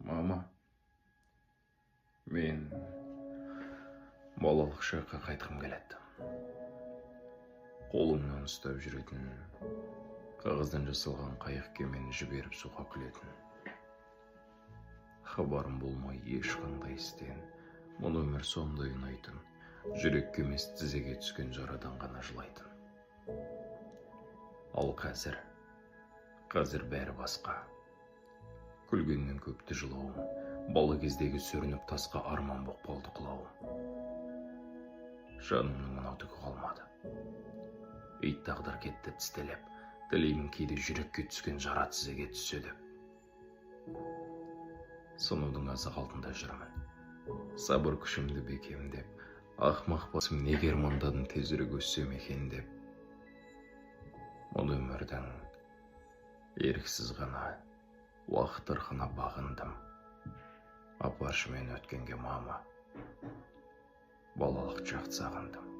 Мама, мен балалық шаққа қайтқым келеді. Қолымнан ұстап жүретін, қағаздан жасалған қайық кемені жіберіп суға күлетін. Хабарым болмай ешқандай істен, мұны өмір сондай ұнайтын, жүрекке емес тізеге түскен жарадан ғана жылайтын. Ал қазір бәрі басқа. Күлгеннен көпті жылауым, бала кездегі сүрініп тасқа арман боп қалды құлауым. Жанымның мынау түгі қалмады. Ит тағдыр кетті тістелеп, тілеймін кейде жүрекке түскен жара тізеге түссе деп. Сынудың азық altында жүрмін. Сабыр күшімді бекемдеп, ақымақ басым неге армандадым тезірек өссем екен деп. Мұны өмірдің еріксіз ғана уақыт ырқына бағындым. Апаршы мен өткенге, мама, балалық шақты сағындым.